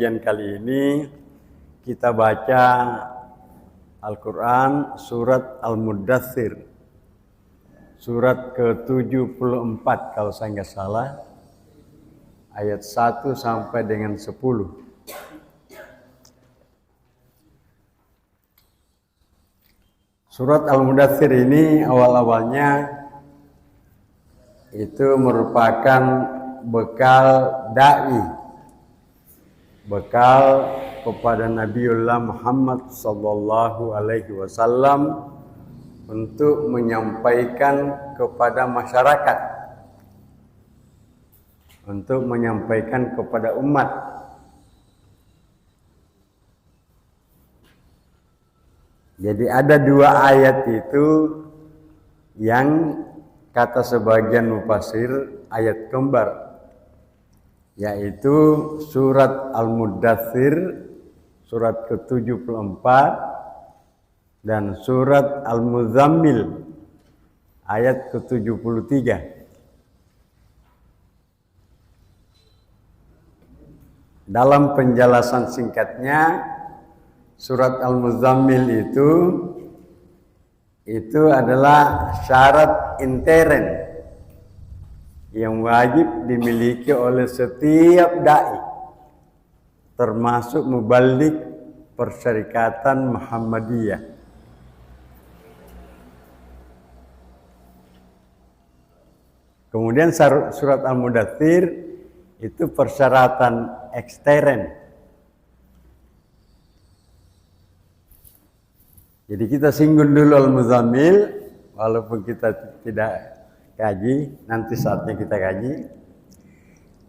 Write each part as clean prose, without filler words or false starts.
kajian kali ini kita baca Al-Quran surat Al-Muddathir, surat ke-74 kalau saya nggak salah, ayat 1 sampai dengan 10. Surat Al-Muddathir ini awal-awalnya itu merupakan bekal da'i, bekal kepada Nabiullah Muhammad sallallahu alaihi wasallam untuk menyampaikan kepada masyarakat, untuk menyampaikan kepada umat. Jadi ada dua ayat itu yang kata sebagian mufassir ayat kembar, yaitu surat Al-Muddathir surat ke-74 dan surat Al-Muzammil ayat ke-73. Dalam penjelasan singkatnya, surat Al-Muzammil itu adalah syarat intern yang wajib dimiliki oleh setiap dai, termasuk mubalik Persyarikatan Muhammadiyah. Kemudian surat Al-Muddathir itu persyaratan ekstern. Jadi kita singgung dulu Al-Muzammil, walaupun kita tidak kaji, nanti saatnya kita kaji.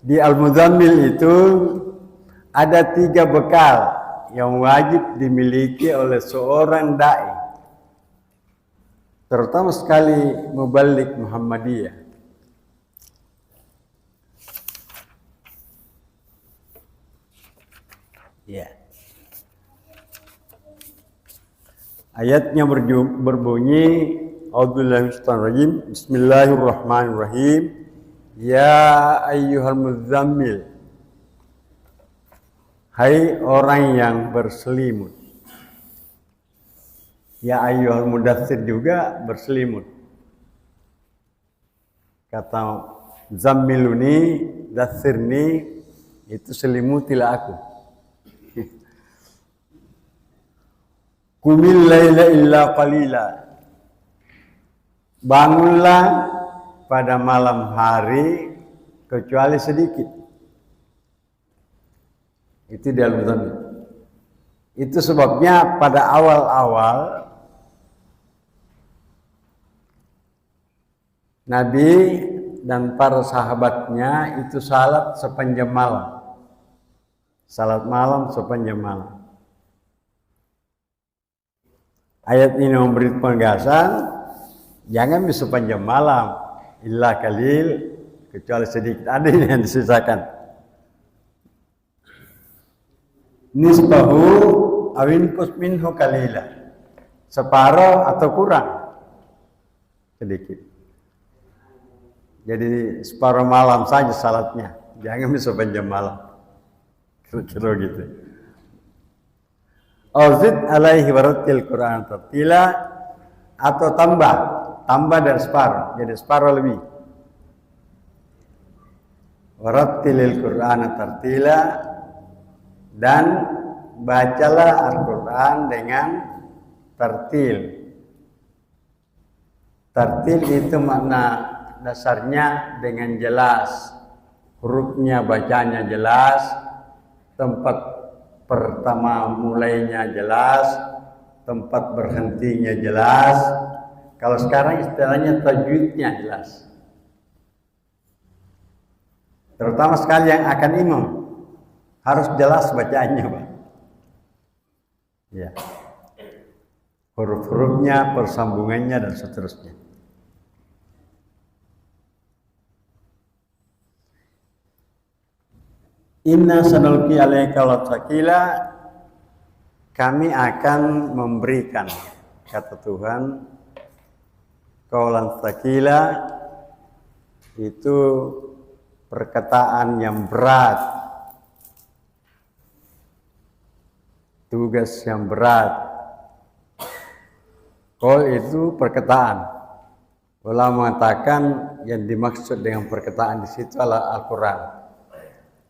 Di Al-Muzammil itu ada 3 bekal yang wajib dimiliki oleh seorang da'i, terutama sekali mubalik Muhammadiyah. Ya. Ayatnya berbunyi, A'udzubillahi minasyaitonir rajim. Bismillahirrahmanirrahim. Ya ayyuhal muzammil. Hai orang yang berselimut. Ya ayyuhal mudaththir juga berselimut. Kata zammiluni, dathirni, itu selimutilah aku. Qumil laila illa qalila. Bangunlah pada malam hari kecuali sedikit. Itu di Al-Muzammil. Itu sebabnya pada awal-awal Nabi dan para sahabatnya itu salat sepanjang malam. Salat malam sepanjang malam. Ayat ini memberi penegasan, jangan di sepanjang malam, illa qalil, kecuali sedikit. Ada yang disisakan. Nisbahu awin kus minhu qalila, separuh atau kurang sedikit. Jadi separuh malam saja salatnya, jangan di sepanjang malam. Kira-kira gitu. Auzid alaihi warattil Quran tartila, atau tambah dari separuh, jadi separuh lebih. Warattilil Quran tartila, dan bacalah Al-Quran dengan tartil. Tartil itu makna dasarnya dengan jelas, hurufnya bacanya jelas, tempat pertama mulainya jelas, tempat berhentinya jelas. Kalau sekarang istilahnya tajwidnya jelas. Terutama sekali yang akan imam, harus jelas bacaannya, Pak. Ya. Huruf-hurufnya, persambungannya, dan seterusnya. Inna sanulqi alaika qawlan, kami akan memberikan, kata Tuhan, qawlan tsaqila, itu perkataan yang berat. tugas yang berat. Qaul itu perkataan. Ulama mengatakan yang dimaksud dengan perkataan di situ adalah Al-Quran.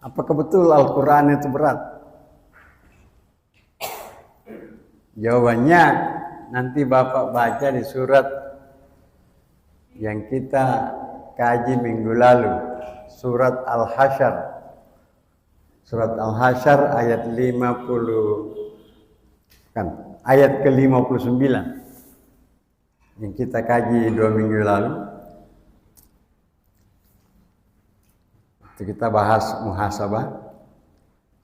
Apakah betul Al-Quran itu berat? Jawabannya nanti Bapak baca di surat yang kita kaji minggu lalu, surat Al-Hasyr. Surat Al-Hasyr ayat 50 ayat ke-59 yang kita kaji 2 minggu lalu. Itu kita bahas muhasabah.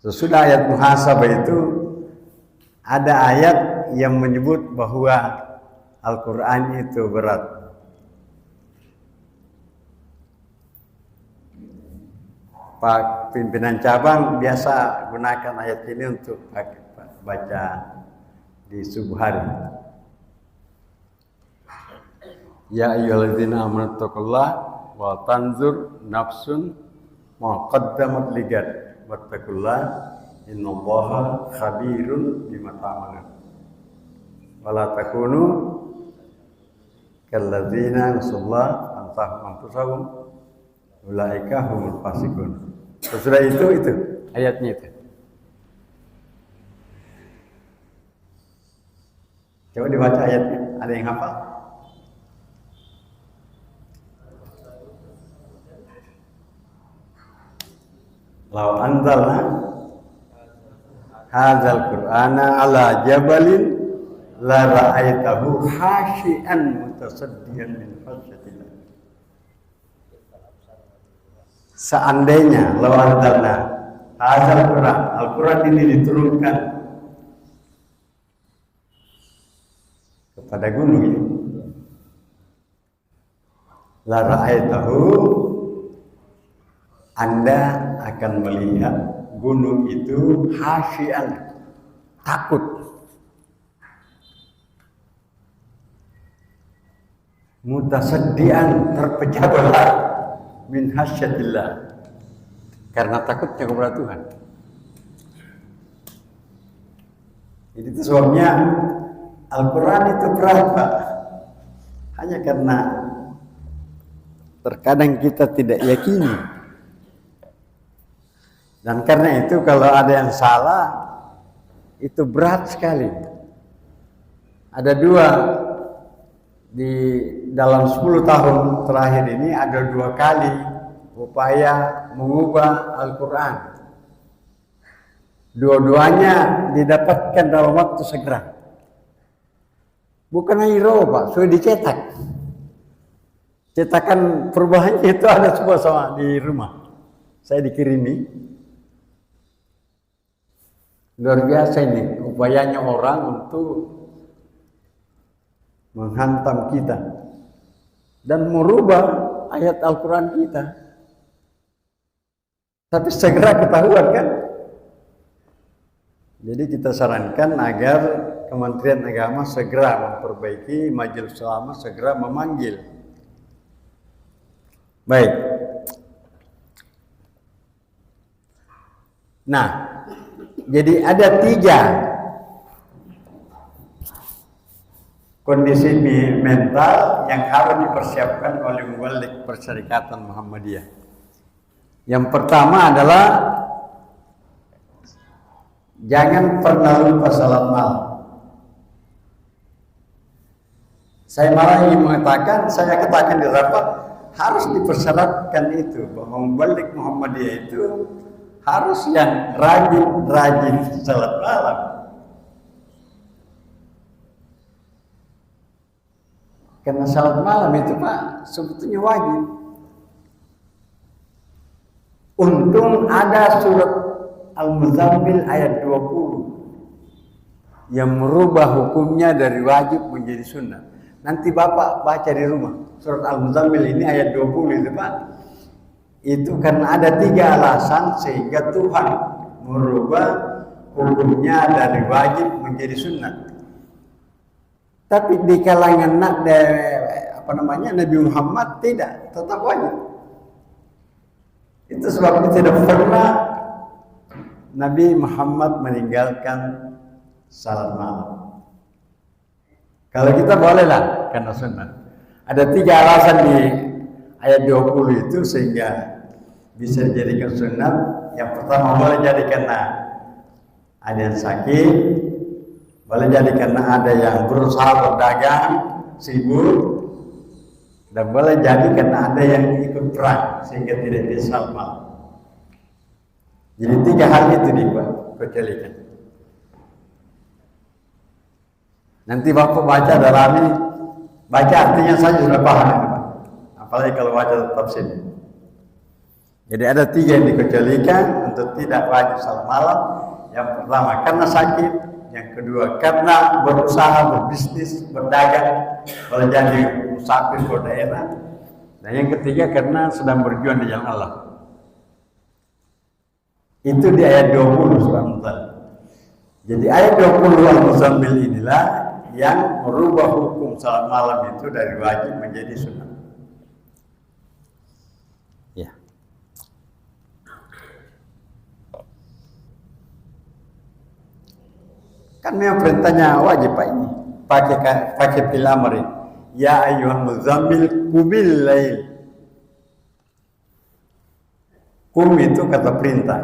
Sesudah ayat muhasabah itu ada ayat yang menyebut bahwa Al-Quran itu berat. Pak pimpinan cabang biasa gunakan ayat ini untuk baca di subuh hari. Ya ayyuhalladzina amanu taqullaha wa tanzur nafsun ma qaddamat ligad wattaqullaha innallaha khabirun bima ta'malun. Wala takunu kalladzina nasallaha fantahum anfusahum ulaika humul fasiqun. Sesudah itu ayatnya itu. Coba dibaca ayatnya. Ada yang hafal? Lau anzalna hadzal qur'ana ala jabalin la ra'aitahu khashi'an mutasaddian min khasyatillah. Seandainya lau anzalna hadzal Qur'an, Al-Quran ini diturunkan kepada gunung ini, la ra'aitahu, Anda akan melihat gunung itu khasyian, takut, mutasaddian, terpecah belah, min khasyatillah, karena takutnya kepada Tuhan. Jadi itu sebabnya Al-Quran itu berat, Pak. Hanya karena terkadang kita tidak yakini. Dan karena itu kalau ada yang salah, itu berat sekali. Ada dua, di dalam 10 tahun terakhir ini ada 2 kali upaya mengubah Al-Quran. Dua-duanya didapatkan dalam waktu segera. Bukan hero, Pak, sudah dicetak. Cetakan perubahannya itu ada semua sama di rumah. Saya dikirimi. Luar biasa ini upayanya orang untuk menghantam kita dan merubah ayat Al-Quran kita. Tapi segera ketahuan kan? Jadi kita sarankan agar Kementerian Agama segera memperbaiki, Majelis Ulama segera memanggil. Baik. Nah, jadi ada 3 kondisi mental yang harus dipersiapkan oleh Muballigh Persyarikatan Muhammadiyah. Yang pertama adalah jangan pernah lupa salat malam. Saya malah ingin mengatakan, saya katakan di rapat, harus dipersyaratkan itu bahwa Muballigh Muhammadiyah itu harus yang rajin salat malam. Karena salat malam itu, Pak, sebetulnya wajib. Untung ada surat Al-Muzammil ayat 20 yang merubah hukumnya dari wajib menjadi sunnah. Nanti Bapak baca di rumah. Surat Al-Muzammil ini ayat 20 itu, Pak. Itu karena ada 3 alasan sehingga Tuhan merubah hukumnya dari wajib menjadi sunnah. Tapi di kalangan Nabi Muhammad tidak, tetap wajib. Itu sebabnya tidak pernah Nabi Muhammad meninggalkan salat malam. Kalau kita bolehlah karena sunnah. Ada 3 alasan di ayat 20 itu sehingga bisa dijadikan sunnah. Yang pertama boleh jadi karena ada yang sakit, boleh jadi karena ada yang berusaha berdagang, sibuk, dan boleh jadi karena ada yang ikut perang sehingga tidak bisa salat malam. Jadi 3 hal itu dikecualikan. Nanti Bapak baca dalami, baca artinya saja sudah paham itu, Pak. Apalagi kalau baca tafsir. Jadi ada 3 yang dikecualikan untuk tidak wajib salat malam. Yang pertama karena sakit, yang kedua karena berusaha, berbisnis, berdagang, boleh jadi musafir ke daerah, dan yang ketiga karena sedang berjuang di jalan Allah. Itu di ayat 20 surah Al-Muzammil. Jadi ayat 20 Al-Muzammil inilah yang merubah hukum salat malam itu dari wajib menjadi sunnah. Ya. Kan memang perintahnya wajib Pak ini. Pakai fil amri. Ya ayyuhal muzammil qumil lail. Kum itu kata perintah.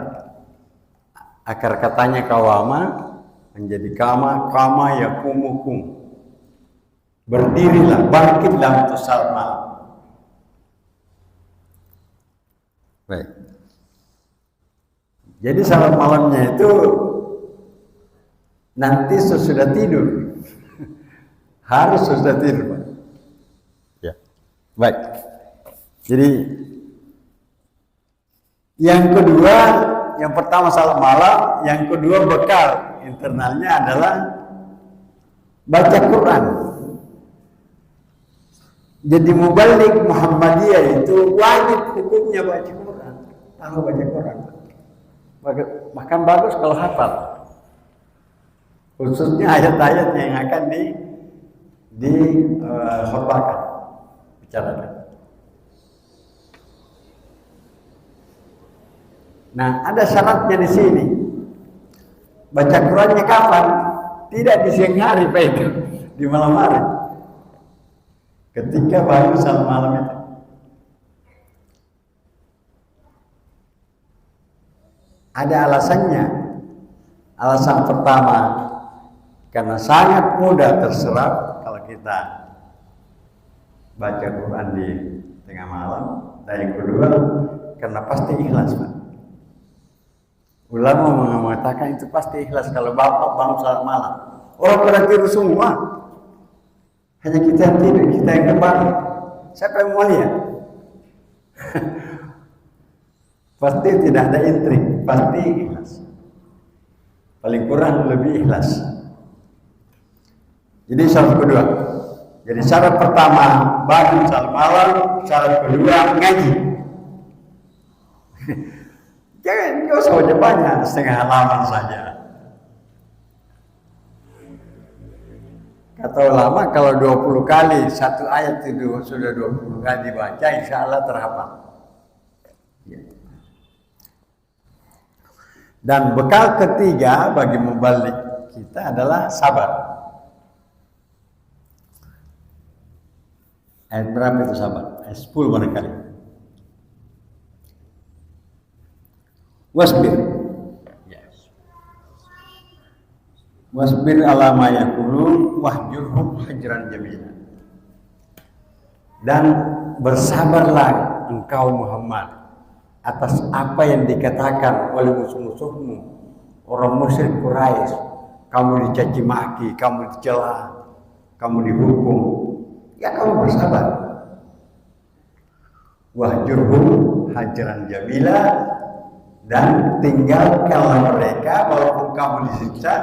Akar katanya kawama menjadi kama yakumukum. Berdirilah, bangkitlah untuk salat malam. Baik. Jadi salat malamnya itu nanti sesudah tidur. Harus sesudah tidur, Pak. Ya. Baik. Jadi yang kedua, yang pertama salat malam, yang kedua bekal internalnya adalah baca Quran. Jadi mubalik Muhammadiyah itu wajib hukumnya baca Quran. Tahu baca Quran. Bahkan bagus kalau hafal. Khususnya ayat-ayat yang akan khutbahkan, bicarakan. Nah, ada syaratnya di sini. Baca Qurannya kapan? Tidak di siang hari, Pak, itu di malam hari. Ketika baru salat malam itu. Ada alasannya. Alasan pertama, karena sangat mudah terserap kalau kita baca Quran di tengah malam. Dan yang kedua, karena pasti ikhlas, Pak. Ulama mengatakan itu pasti ikhlas kalau bapak bangun salat malam. Orang pada tidur semua. Hanya kita yang tidur, kita yang kembali. Siapa yang mau lihat? Pasti tidak ada intrik, pasti ikhlas. Paling kurang lebih ikhlas. Jadi syarat kedua. Jadi syarat pertama bangun salat malam, syarat kedua ngaji. Jangan nggak usah banyak, setengah halaman saja. Kata ulama kalau 20 kali satu ayat itu sudah 20 kali dibaca, insya Allah terhafal. Dan bekal ketiga bagi mubalik kita adalah sabar. Ayat berapa itu sabar? Ayat 10 barangkali. Wasbir. Wasbir ala ma yaqulun wahjurhum hajran jamila. Dan bersabarlah engkau Muhammad atas apa yang dikatakan oleh musuh-musuhmu, orang musyrik Quraisy. Kamu dicaci maki, kamu dicela, kamu dihukum. Ya kamu bersabar. Wahjurhum hajran jamila. Dan tinggalkanlah mereka walaupun kamu disiksa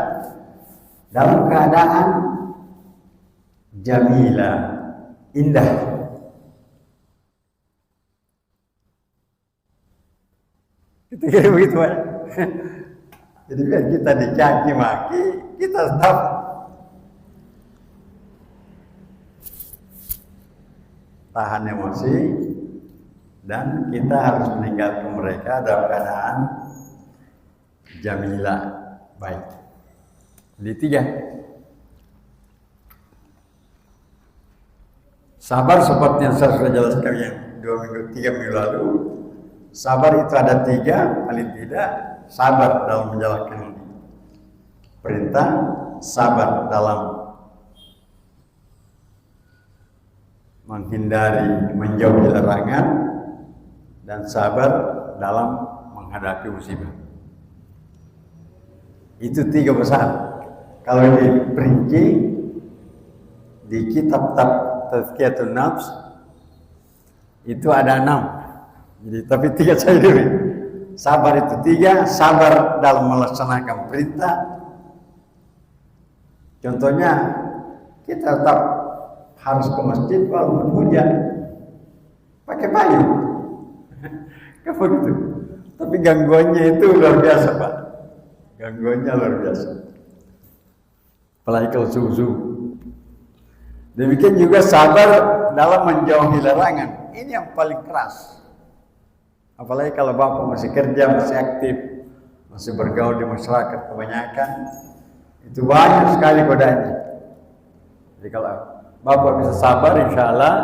dalam keadaan jamila, indah. Itu kira begitu, Pak. Jadi biar kita dicaci maki, kita tetap tahan emosi. Dan kita harus meninggalkan mereka dalam keadaan jamilah, baik. Jadi 3. Sabar seperti yang saya sudah jelaskan yang 3 minggu lalu. Sabar itu ada 3, paling tidak sabar dalam menjalankan perintah, sabar dalam menghindari, menjauhi larangan, dan sabar dalam menghadapi musibah. Itu 3 besar. Kalau diperinci di kitab Tazkiyatun Nafs itu ada 6. Jadi tapi 3 saja dulu. Sabar itu 3, sabar dalam melaksanakan perintah. Contohnya kita tetap harus ke masjid walaupun hujan, pakai payung. Kan begitu. Tapi gangguannya itu luar biasa, Pak. Gangguannya luar biasa. Apalagi kalau subuh. Demikian juga sabar dalam menjauhi larangan. Ini yang paling keras. Apalagi kalau Bapak masih kerja, masih aktif, masih bergaul di masyarakat kebanyakan, itu banyak sekali godaannya. Jadi kalau Bapak bisa sabar, insya Allah.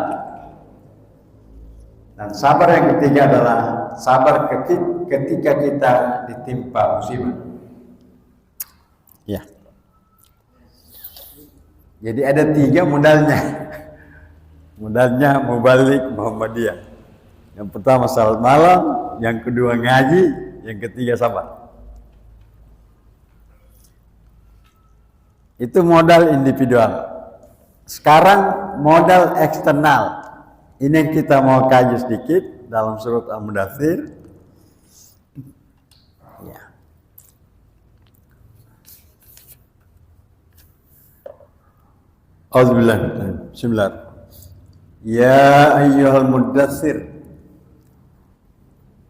Dan sabar yang ketiga adalah sabar ketika kita ditimpa musibah. Ya. Jadi ada 3 modalnya. Modalnya Mubalik Muhammadiyah. Yang pertama salat malam, yang kedua ngaji, yang ketiga sabar. Itu modal individual. Sekarang modal eksternal. Ini yang kita mau kaji sedikit dalam surat Al-Mudaththir. Ya. Auzubillah. Bismillah. Ya ayyuhal mudaththir.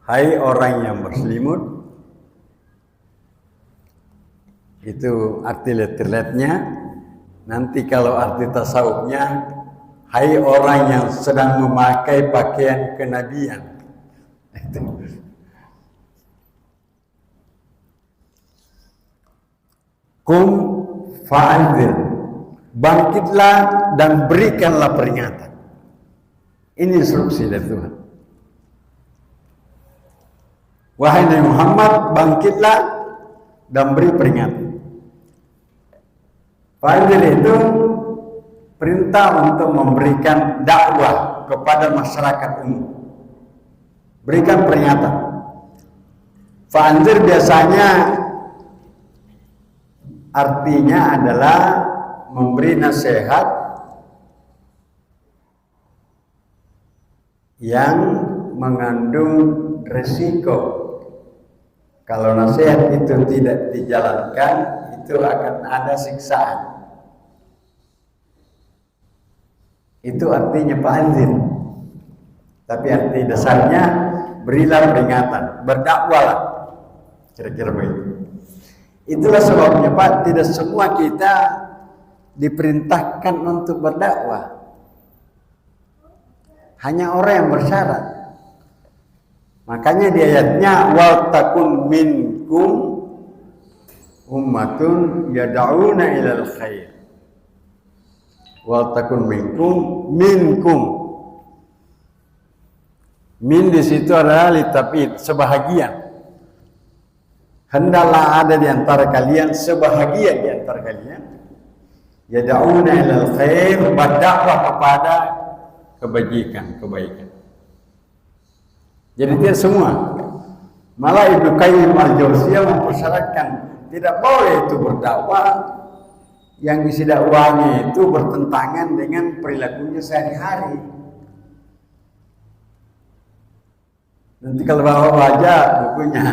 Hai orang yang berselimut. Itu arti letterletnya. Nanti kalau arti tasawufnya, hai orang yang sedang memakai pakaian kenabian. Kum fa'anzir. Bangkitlah dan berikanlah peringatan. Ini instruksi dari Tuhan. Wahai Nabi Muhammad, bangkitlah dan beri peringatan. Fa'anzir itu perintah untuk memberikan dakwah kepada masyarakat umum. Berikan peringatan. Fa'anzir biasanya artinya adalah memberi nasihat yang mengandung resiko. Kalau nasihat itu tidak dijalankan, itu akan ada siksaan. Itu artinya fa'anzir. Tapi arti dasarnya berilah peringatan, berdakwalah. Kira-kira begitu. Itulah sebabnya Pak, tidak semua kita diperintahkan untuk berdakwah. Hanya orang yang bersyarat. Makanya di ayatnya wal takun minkum ummatun yad'una ilal khair. Wal takun minkum. Min di situ adalah litafid, sebahagian. Hendaklah ada di antara kalian, sebahagian di antara kalian, yad'una ilal khair, berdakwah kepada kebaikan. Jadi tidak semua. Malah Ibnu Qayyim Al-Jauziyah mempersyaratkan tidak boleh itu berdakwah yang isi dakwahnya itu bertentangan dengan perilakunya sehari-hari. Nanti kalau bawa baca bukunya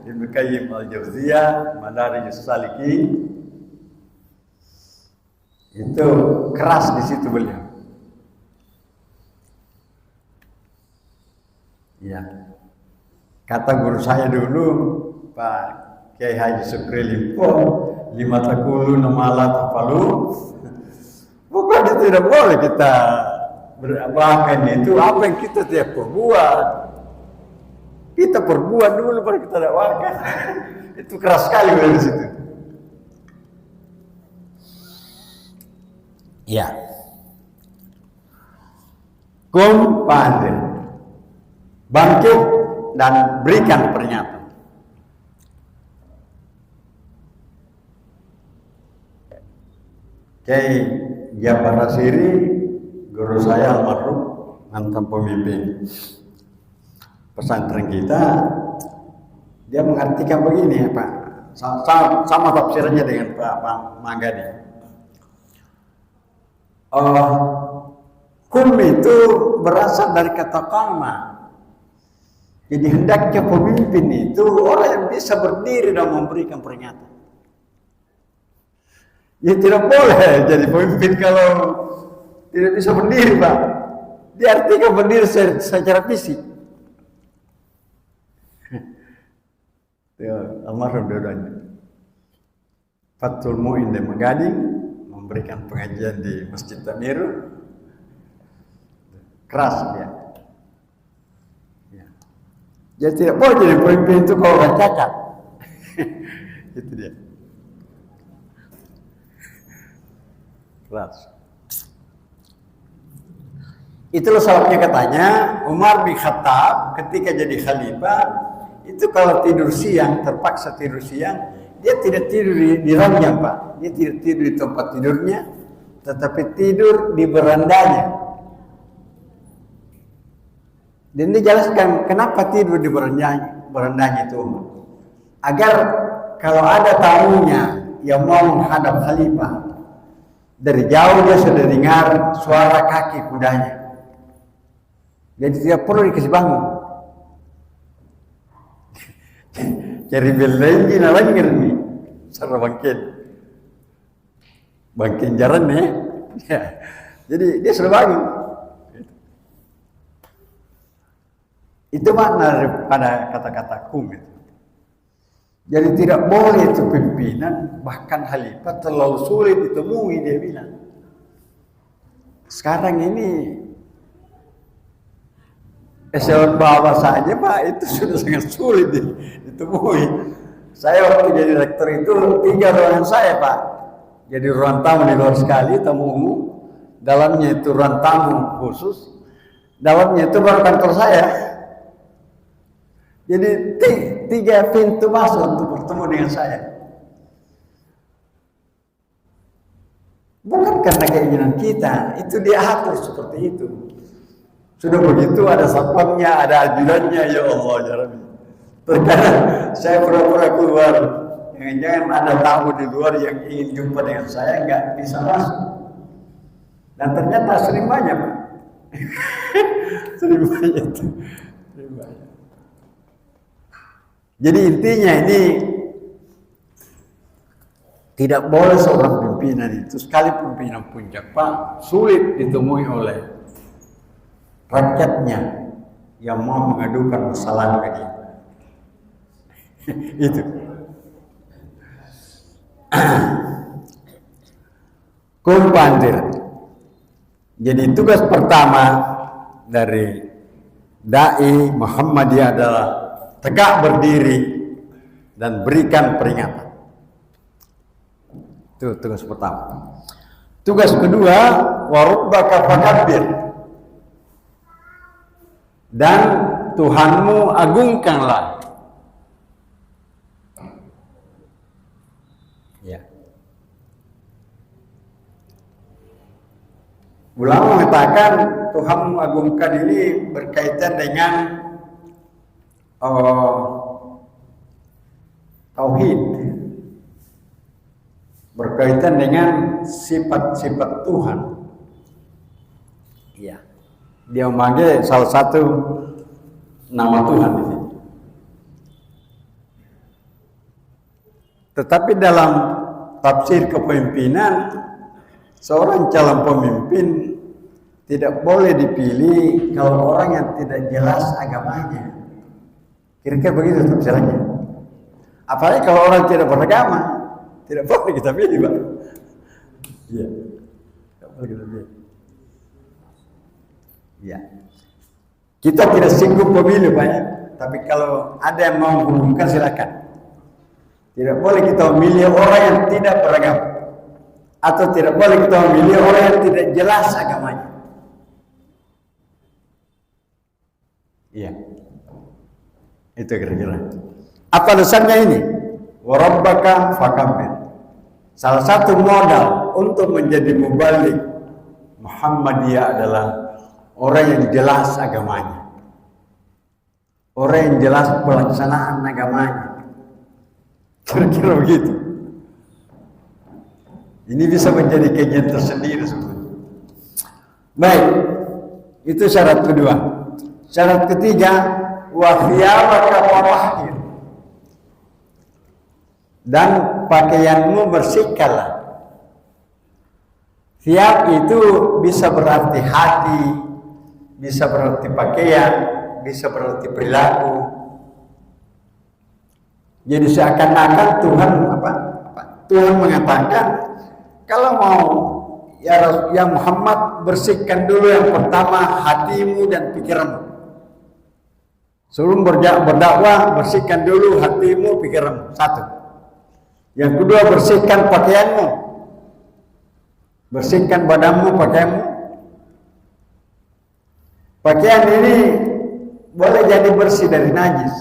Ibnu Qayyim Al-Jauziyah Madarijus Salikin, itu keras di situ beliau. Ya, kata guru saya dulu, Pak Kiai Haji Sukri Limpo, lima takulu namala tafalu. Bukan tidak boleh kita bahkan itu apa yang kita tidak perbuat. Kita perbuat dulu baru kita dakwakan. Itu keras sekali dari situ. Ya. Kum pandir. Bangkit dan berikan peringatan. Kiai Jabar Nasiri, guru saya almarhum, mantan pemimpin pesantren kita, dia mengartikan begini ya Pak, sama tafsirannya dengan Pak Magadi. Kum itu berasal dari kata qama. Jadi hendaknya pemimpin itu orang yang bisa berdiri dan memberikan peringatan. Ya tidak boleh jadi pemimpin kalau tidak bisa berdiri Pak. Diartikan berdiri secara fisik. Almarhum dua-duanya. Fathul Mu'in dan Megading memberikan pengajian di Masjid Tamiru. Keras dia. Ya. Jadi tidak boleh jadi pemimpin itu kalau orang cacat. Itu dia. Keras. Itulah sebabnya katanya Umar bin Khattab ketika jadi khalifah itu kalau tidur siang, terpaksa tidur siang, dia tidak tidur di ranjang Pak, dia tidak tidur di tempat tidurnya, tetapi tidur di berandanya. Dan dia jelaskan kenapa tidur di berandanya itu Umar, agar kalau ada tamunya yang mau menghadap khalifah, dari jauh dia sudah dengar suara kaki kudanya. Jadi tidak perlu dikasih bangun. Cari belenggi nalangir nih. Sarah bangkin jaran nih. Ya. Jadi dia sudah bangun. Itu makna pada kata-kata kum itu. Jadi tidak boleh itu pimpinan, bahkan khalifah terlalu sulit ditemui, dia bilang. Sekarang ini eselon bawah saja Pak, itu sudah sangat sulit ditemui. Saya waktu jadi rektor itu 3 ruangan saya Pak. Jadi ruang tamu di luar sekali, tamu umum. Dalamnya itu ruang tamu khusus. Dalamnya itu baru kantor saya. Jadi 3 pintu masuk untuk bertemu dengan saya. Bukan karena keinginan kita, itu diatur seperti itu. Sudah begitu ada satpamnya, ada ajudannya, ya Allah ya Rabbi. Terkadang saya pura-pura keluar, jangan-jangan ada tamu di luar yang ingin jumpa dengan saya, nggak bisa masuk. Dan ternyata sering banyak Pak. Sering banyak. Jadi intinya ini tidak boleh seorang pimpinan itu, sekali pimpinan puncak Pak, sulit ditemui oleh rakyatnya yang mau mengadukan masalah ke dia. Itu. Kumpandir. Jadi tugas pertama dari dai Muhammadiyah adalah tegak berdiri dan berikan peringatan. Itu tugas pertama. Tugas kedua, warubbaka fakabbir. Dan Tuhanmu agungkanlah. Ya. Ulama mengatakan Tuhanmu agungkan ini berkaitan dengan tauhid, berkaitan dengan sifat-sifat Tuhan. Iya. Dia memanggil salah satu nama Tuhan di sini. Tetapi dalam tafsir kepemimpinan, seorang calon pemimpin tidak boleh dipilih kalau orang yang tidak jelas agamanya. Kira-kira begitu tafsirannya. Apalagi kalau orang tidak beragama, tidak boleh kita pilih, Pak. Iya. Tidak boleh kita pilih. Ya. Kita tidak singgung pemilu Pak ya. Tapi kalau ada yang mau menghubungkan silakan. Tidak boleh kita memilih orang yang tidak beragama. atau tidak boleh kita memilih orang yang tidak jelas agamanya. Iya. Itu kira-kira. Apa dasarnya ini? Wa rabbaka fakabbir. Salah satu modal untuk menjadi mubalik Muhammadiyah adalah orang yang jelas agamanya. Orang yang jelas pelaksanaan agamanya. Kira-kira begitu. Ini bisa menjadi kajian tersendiri sebetulnya. Baik, itu syarat kedua. Syarat ketiga, wa thiyabaka fatahhir. Dan pakaianmu bersihkanlah. Thiyab itu bisa berarti hati, bisa berarti pakaian, bisa berarti perilaku. Jadi seakan-akan Tuhan mengatakan, kalau mau ya Muhammad, bersihkan dulu yang pertama hatimu dan pikiranmu. Sebelum berdakwah, bersihkan dulu hatimu, pikiranmu. Satu. Yang kedua, bersihkan pakaianmu. Bersihkan badanmu, pakaianmu. Pakaian ini boleh jadi bersih dari najis.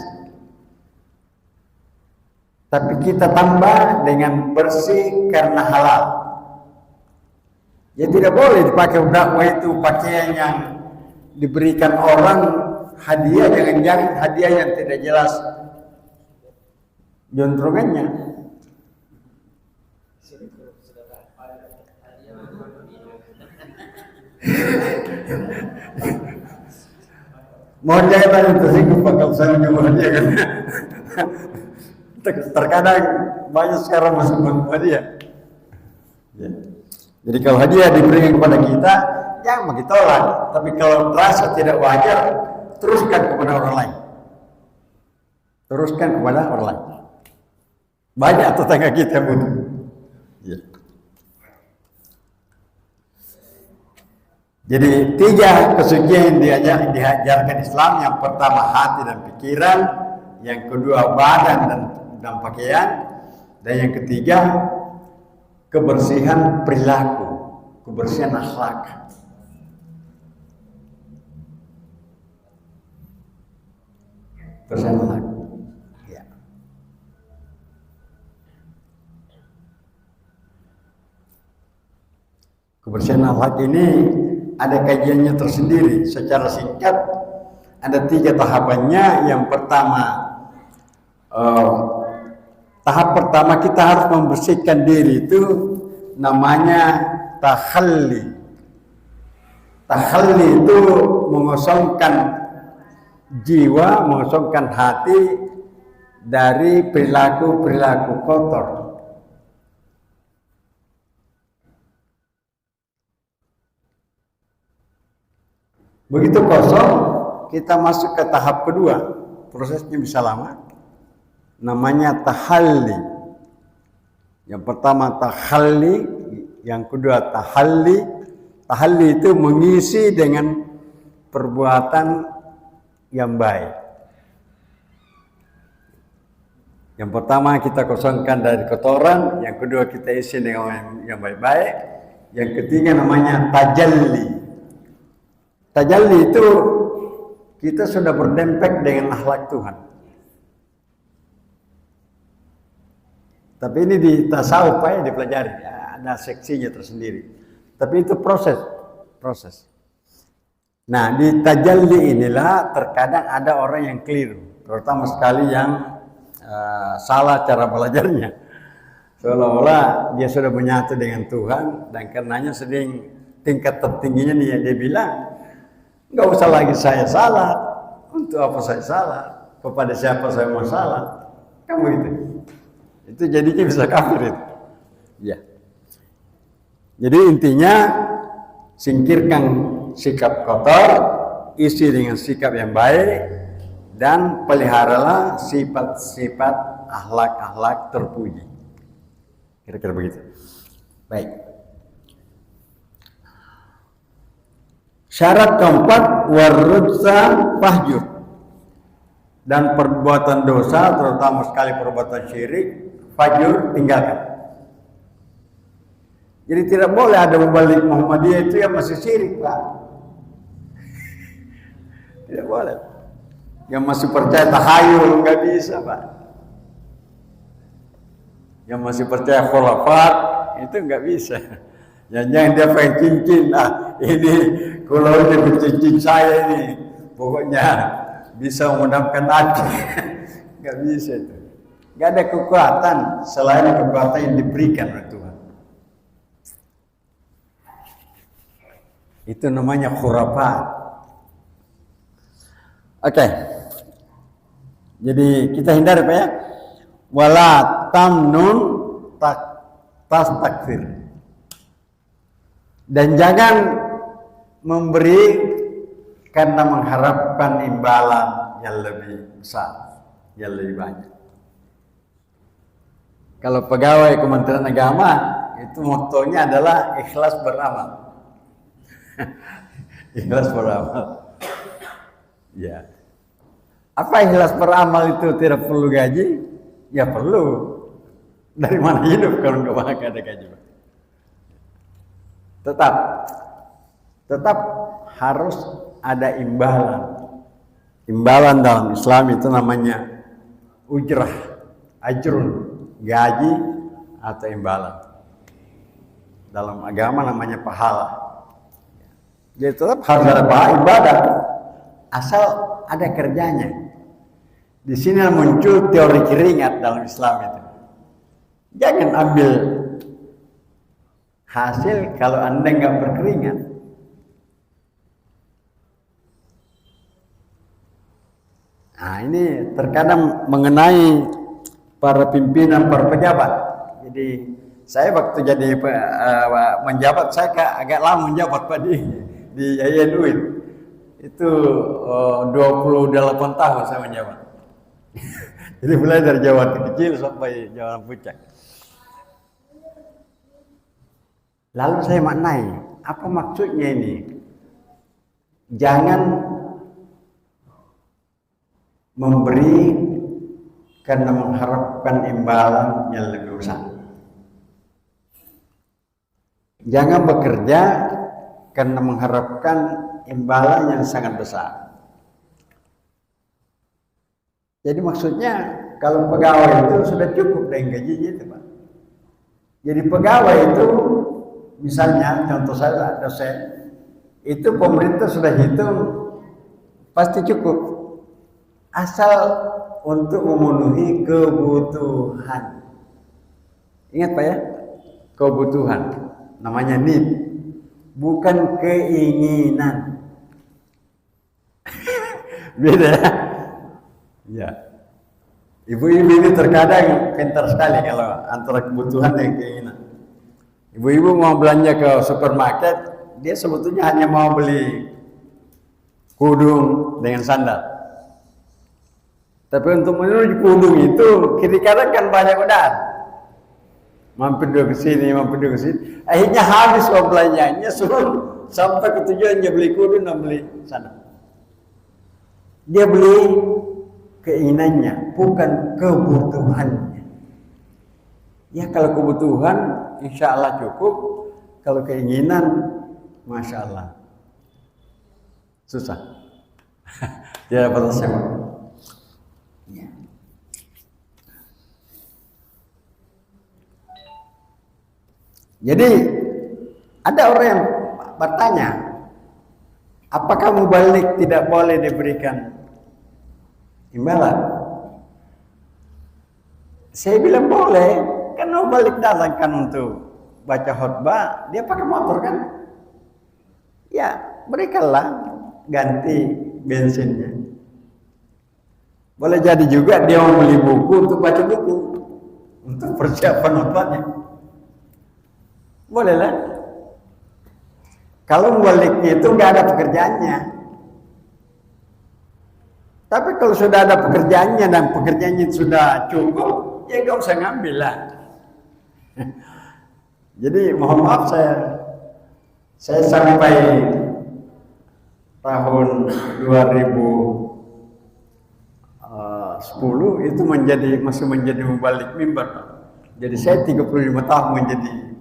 Tapi kita tambah dengan bersih karena halal. Ya tidak boleh dipakai dakwah itu pakaian yang diberikan orang hadiah, jangan-jangan hadiah yang tidak jelas jontorannya. Mohon jangan tanya tersinggung bakal saya menyuruh hadiah kan. Terkadang banyak sekarang masuk hadiah. Ya. Jadi kalau hadiah diberikan kepada kita, jangan kita tolak. Tapi kalau terasa tidak wajar, teruskan kepada orang lain. Teruskan kepada orang lain. Banyak tetangga kita butuh. Ya. Jadi 3 kesucian yang diajarkan Islam. Yang pertama hati dan pikiran, yang kedua badan dan pakaian, dan yang ketiga kebersihan perilaku, kebersihan akhlak. Kebersihan akhlak. Ya. Kebersihan akhlak ini ada kajiannya tersendiri. Secara singkat ada 3 tahapannya. Yang pertama, tahap pertama kita harus membersihkan diri, itu namanya takhalli. Takhalli itu mengosongkan jiwa, mengosongkan hati dari perilaku-perilaku kotor. Begitu kosong, kita masuk ke tahap kedua. Prosesnya bisa lama. Namanya tahalli. Yang pertama tahalli, yang kedua tahalli. Tahalli itu mengisi dengan perbuatan yang baik. Yang pertama kita kosongkan dari kotoran, yang kedua kita isi dengan yang baik-baik, yang ketiga namanya tajalli. Tajalli itu kita sudah berdempet dengan akhlak Tuhan. Tapi ini di tasawuf ya, dipelajari, ya, ada seksinya tersendiri. Tapi itu proses. Nah, di tajalli inilah terkadang ada orang yang keliru, terutama sekali yang salah cara belajarnya. Seolah-olah dia sudah menyatu dengan Tuhan, dan karenanya sering tingkat tertingginya dia bilang, nggak usah lagi saya salat. Untuk apa saya salat? Kepada siapa saya mau salat? Kan begitu. Itu jadinya bisa kafir itu. Ya. Jadi intinya singkirkan sikap kotor, isi dengan sikap yang baik, dan peliharalah sifat-sifat akhlak-akhlak terpuji. Kira-kira begitu. Baik. Syarat keempat, warrujsa fahjur. Dan perbuatan dosa, terutama sekali perbuatan syirik, fajur tinggalkan. Jadi tidak boleh ada mubalik Muhammadiyah itu yang masih syirik, Pak. Tidak boleh. Yang masih percaya tahayul nggak bisa, Pak. Yang masih percaya khurafat itu nggak bisa. Jangan dia pakai cincin, ini kalau ini bercincin saya ini, pokoknya bisa memenangkan hati. Nggak bisa itu. Nggak ada kekuatan selain kekuatan yang diberikan oleh Tuhan. Itu namanya khurafat. Oke. Jadi kita hindari, Pak ya. Wala tamnun tastakthir. Dan jangan memberi karena mengharapkan imbalan yang lebih besar, yang lebih banyak. Kalau pegawai Kementerian Agama itu motonya adalah ikhlas beramal. Ikhlas beramal. Ya. Apa ikhlas beramal itu tidak perlu gaji? Ya perlu. Dari mana hidup kalau nggak ada gaji? Tetap harus ada imbalan. Imbalan dalam Islam itu namanya ujrah, ajrun, gaji atau imbalan. Dalam agama namanya pahala. Jadi tetap harus ada ibadah, asal ada kerjanya. Di sini muncul teori keringat dalam Islam itu. Jangan ambil hasil kalau Anda nggak berkeringat. Nah, ini terkadang mengenai para pimpinan, para pejabat. Jadi saya waktu jadi menjabat, saya agak lama menjabat Pak di YNUIN. Itu 28 tahun saya menjabat. Jadi mulai dari jawaban kecil sampai jawaban puncak. Lalu saya maknai, apa maksudnya ini? Jangan memberi karena mengharapkan imbalan yang lebih besar. Jangan bekerja karena mengharapkan imbalan yang sangat besar. Jadi maksudnya kalau pegawai itu sudah cukup dengan gajinya itu, Pak. Jadi pegawai itu misalnya contoh saya dosen, itu pemerintah sudah hitung pasti cukup asal untuk memenuhi kebutuhan. Ingat Pak ya, kebutuhan namanya need, bukan keinginan. Beda ya. Ya. Ibu-ibu ini terkadang pintar sekali kalau antara kebutuhan dan keinginan. Ibu-ibu mau belanja ke supermarket, dia sebetulnya hanya mau beli kudung dengan sandal. Tapi untuk menuju kudung itu kiri kanan kan banyak godaan. Mampir dulu ke sini, mampir dulu ke sini. Akhirnya habis uang belanjanya, suruh sampai ke tujuannya beli kudung dan beli sandal. Dia beli keinginannya, bukan kebutuhannya. Ya kalau kebutuhan, insya Allah cukup. Kalau keinginan, masya Allah, susah. Tidak dapat sewa. Ya. Jadi ada orang yang bertanya, apakah mubalik tidak boleh diberikan imbalan? Saya bilang boleh, kan mubalik datang kan untuk baca khutbah, dia pakai motor kan? Ya, berikanlah ganti bensinnya. Boleh jadi juga dia mau beli buku untuk baca buku, untuk persiapan khutbahnya. Boleh lah. Kalau mubaliknya itu nggak ada pekerjaannya. Tapi kalau sudah ada pekerjaannya dan pekerjaannya sudah cukup, ya nggak usah ngambil lah. Jadi mohon maaf saya sampai tahun 2010 itu masih menjadi mubalik mimbar. Jadi saya 35 tahun menjadi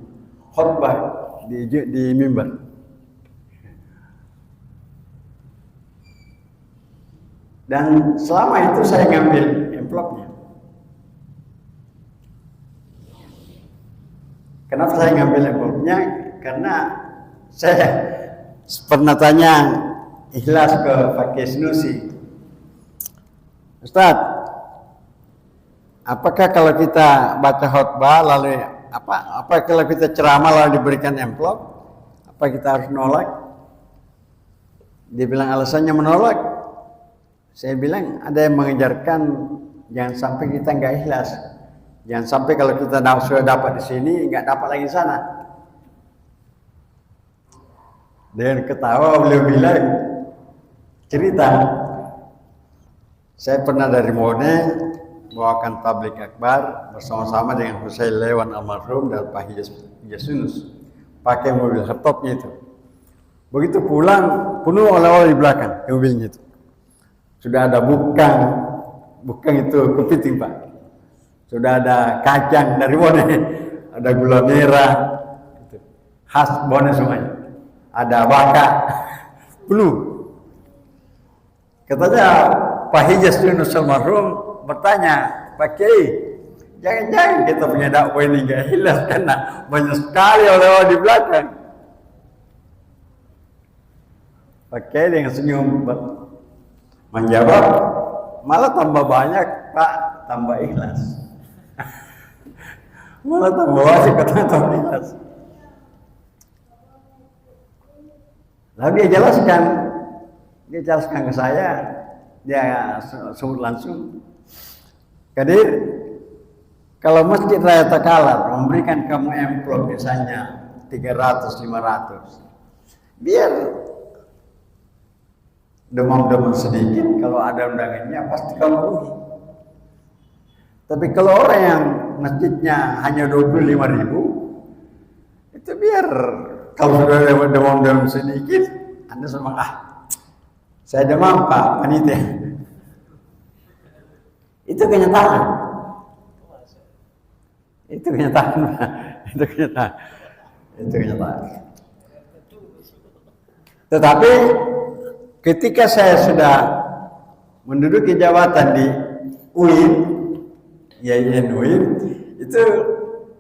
khutbah di mimbar. Dan selama itu saya ngambil amplopnya. Kenapa saya ngambil amplopnya? Karena saya pernah tanya ikhlas ke Pak Kisnusi, Ustaz, apakah kalau kita baca khutbah lalu apa kalau kita ceramah lalu diberikan amplop, apa kita harus nolak? Dia bilang alasannya menolak. Saya bilang ada yang mengajarkan jangan sampai kita nggak ikhlas, jangan sampai kalau kita sudah dapat di sini nggak dapat lagi di sana. Dengan ketawa beliau bilang, cerita, saya pernah dari Mone bawakan tablik akbar bersama-sama dengan Husain Lewan almarhum dan Pak Yasunus pakai mobil hardtopnya itu. Begitu pulang penuh oleh-oleh di belakang mobilnya itu. Sudah ada bukang itu kepiting Pak. Sudah ada kacang dari Bone, ada gula merah, khas Bone semuanya. Ada baka, penuh. Katanya Pak Yasunus almarhum bertanya, Pak Kiai, jangan-jangan kita punya dakwah ini nggak hilang karena banyak sekali oleh-oleh di belakang. Pak Kiai dengan senyum menjawab, malah tambah banyak Pak, tambah ikhlas. Malah tambah banyak tambah ikhlas. Lalu dia jelaskan ke saya, dia sebut langsung, Kadir, kalau Masjid Raya Takalar memberikan kamu amplop misalnya 300-500, biar demam-demam sedikit, kalau ada undangannya pasti kamu rugi. Tapi kalau orang yang masjidnya hanya 25.000, itu biar kalau sudah demam-demam sedikit, Anda sama saya demam Pak panitia. Itu kenyataan. Itu kenyataan. Itu kenyataan. Itu kenyataan. Tetapi ketika saya sudah menduduki jabatan di UIN, IAIN UIN, itu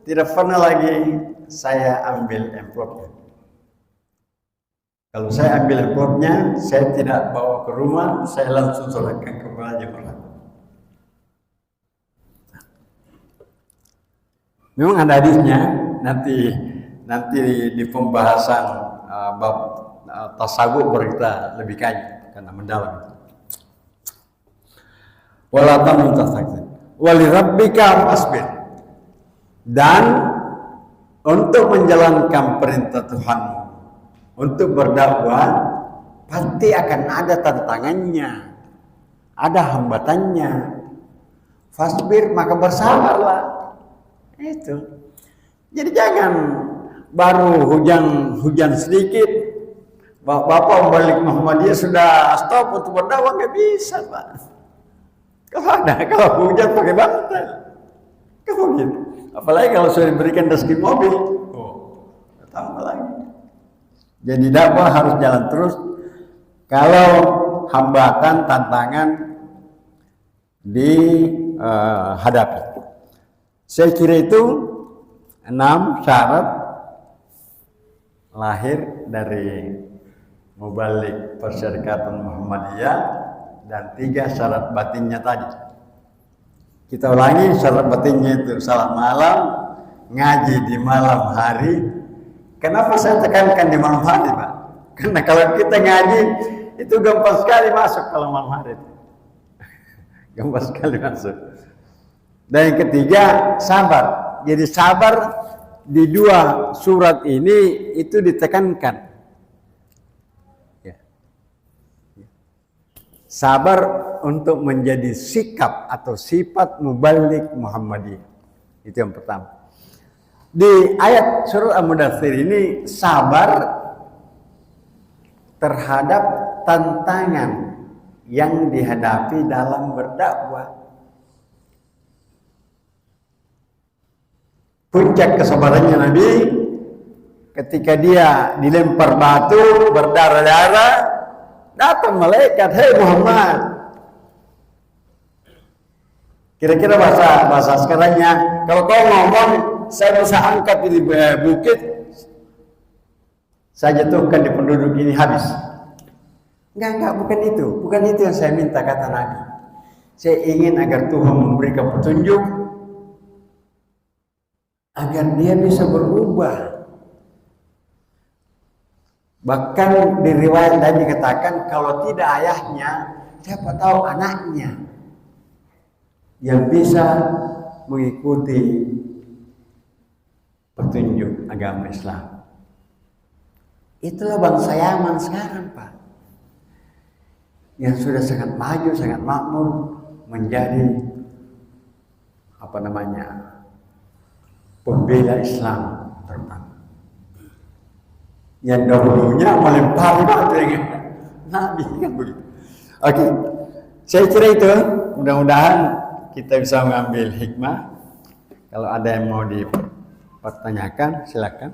tidak pernah lagi saya ambil amplopnya. Kalau saya ambil amplopnya, saya tidak bawa ke rumah, saya langsung serahkan kepada jemaah. Memang ada hadisnya, nanti di pembahasan bab tasawuf baru kita lebih kaji karena mendalam. Wala tamun tasakzir. Wali rabbika fasbir. Dan untuk menjalankan perintah Tuhanmu, untuk berdakwah pasti akan ada tantangannya, ada hambatannya. Fasbir, maka bersabarlah. Itu. Jadi jangan baru hujan sedikit, Bapak balik Muhammadiyah sudah stop untuk berdakwah, nggak bisa Pak. Kalau hujan pakai bantal, kamu gitu. Apalagi kalau sudah diberikan rezeki mobil, tambah lagi. Jadi dakwah harus jalan terus. Kalau hambatan, tantangan dihadapi. Saya kira itu 6 syarat lahir dari Mubalik Persyarikatan Muhammadiyah dan 3 syarat batinnya tadi. Kita ulangi syarat batinnya itu salat malam, ngaji di malam hari. Kenapa saya tekankan di malam hari, Pak? Karena kalau kita ngaji itu gampang sekali masuk kalau malam hari. Gampang sekali masuk. Dan yang ketiga, sabar. Jadi sabar di 2 surat ini itu ditekankan. Ya. Sabar untuk menjadi sikap atau sifat mubalik Muhammadiyah. Itu yang pertama. Di ayat surat Al-Mudaththir ini sabar terhadap tantangan yang dihadapi dalam berdakwah. Puncak kesabarannya Nabi ketika dia dilempar batu berdarah-darah, datang malaikat, "Hei Muhammad." Kira-kira bahasa sekarangnya, kalau kau ngomong, saya bisa angkat di bukit, saya jatuhkan di penduduk ini habis. Enggak, bukan itu yang saya minta, kata Nabi. Saya ingin agar Tuhan memberikan petunjuk agar dia bisa berubah. Bahkan di riwayat lain dikatakan kalau tidak ayahnya, siapa tahu anaknya yang bisa mengikuti petunjuk agama Islam. Itulah bangsa Yaman sekarang, Pak, yang sudah sangat maju, sangat makmur, menjadi pembela Islam terutama. Yang dahulunya melempari batu dengan Nabi kan begitu. Oke, saya kira itu. Mudah-mudahan kita bisa mengambil hikmah. Kalau ada yang mau dipertanyakan, silakan.